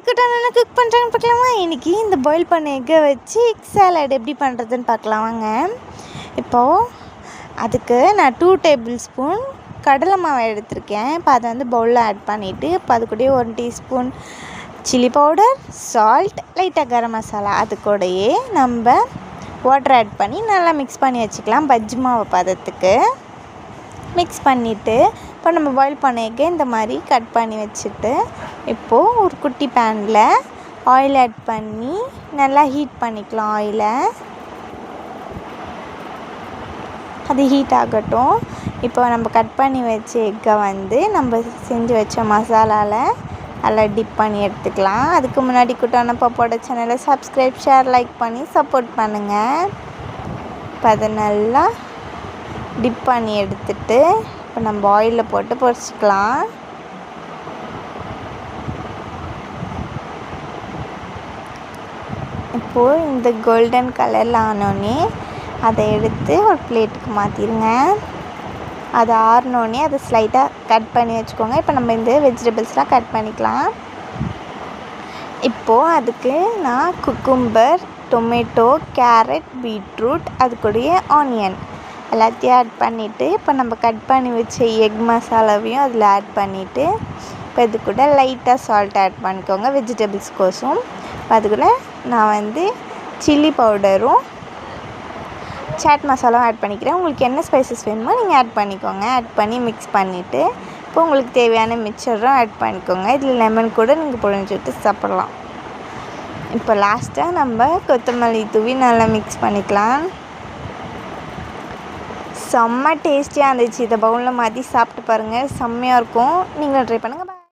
கூட நல்லா குக் பண்ணுறாங்கன்னு பார்க்கலாமா. இன்றைக்கி இந்த பாயில் பண்ண எக்கை வச்சு எக் சாலட் எப்படி பண்ணுறதுன்னு பார்க்கலாம் வாங்க. இப்போது அதுக்கு நான் 2 டேபிள் ஸ்பூன் கடலை மாவு எடுத்திருக்கேன். இப்போ அதை வந்து பவுலில் ஆட் பண்ணிவிட்டு இப்போ அது கூடயே 1 டீஸ்பூன் சில்லி பவுடர், சால்ட், லைட்டாக கரம் மசாலா, அது கூடயே நம்ம வாட்டர் ஆட் பண்ணி நல்லா மிக்ஸ் பண்ணி வச்சுக்கலாம். பஜ்ஜி மாவு பதத்துக்கு மிக்ஸ் பண்ணிவிட்டு இப்போ நம்ம பாயில் பண்ண எக்கை இந்த மாதிரி கட் பண்ணி வச்சுட்டு இப்போது ஒரு குட்டி பேனில் ஆயில் ஆட் பண்ணி நல்லா ஹீட் பண்ணிக்கலாம். ஆயிலை அது ஹீட் ஆகட்டும். இப்போ நம்ம கட் பண்ணி வச்ச எக்கை வந்து நம்ம செஞ்சு வச்ச மசாலாவில் நல்லா டிப் பண்ணி எடுத்துக்கலாம். அதுக்கு முன்னாடி குட்டான பாப்பாவோட சேனலை சப்ஸ்கிரைப், ஷேர், லைக் பண்ணி சப்போர்ட் பண்ணுங்கள். இப்போ அதை நல்லா டிப் பண்ணி எடுத்துட்டு இப்போ நம்ம ஆயிலில் போட்டு பொரிச்சிக்கலாம். இப்போது இந்த கோல்டன் கலரில் ஆனோடனே அதை எடுத்து ஒரு பிளேட்டுக்கு மாற்றிடுங்க. அது ஆறினோடனே அதை ஸ்லைட்டாக கட் பண்ணி வச்சுக்கோங்க. இப்போ நம்ம இந்த வெஜிடபிள்ஸ்லாம் கட் பண்ணிக்கலாம். இப்போது அதுக்கு நான் குக்கும்பர், டொமேட்டோ, கேரட், பீட்ரூட், அது கூடயே ஆனியன் எல்லாத்தையும் ஆட் பண்ணிவிட்டு இப்போ நம்ம கட் பண்ணி வச்ச எக் மசாலாவையும் அதில் ஆட் பண்ணிவிட்டு இப்போ இது கூட லைட்டாக சால்ட் ஆட் பண்ணிக்கோங்க வெஜிடபிள்ஸ்கோசம். இப்போ அது கூட நான் வந்து சில்லி பவுடரும் சாட் மசாலாவும் ஆட் பண்ணிக்கிறேன். உங்களுக்கு என்ன ஸ்பைசஸ் வேணுமோ நீங்கள் ஆட் பண்ணிக்கோங்க. ஆட் பண்ணி மிக்ஸ் பண்ணிவிட்டு இப்போ உங்களுக்கு தேவையான மிக்சரும் ஆட் பண்ணிக்கோங்க. இதில் லெமன் கூட நீங்கள் புழிஞ்சு விட்டு சாப்பிட்லாம். இப்போ லாஸ்ட்டாக நம்ம கொத்தமல்லி தூவி நல்லா மிக்ஸ் பண்ணிக்கலாம். செம்ம டேஸ்டியாக இருந்துச்சு. இதை பவுலில் மாற்றி சாப்பிட்டு பாருங்கள், செம்மையாக இருக்கும். நீங்களும் ட்ரை பண்ணுங்கள்.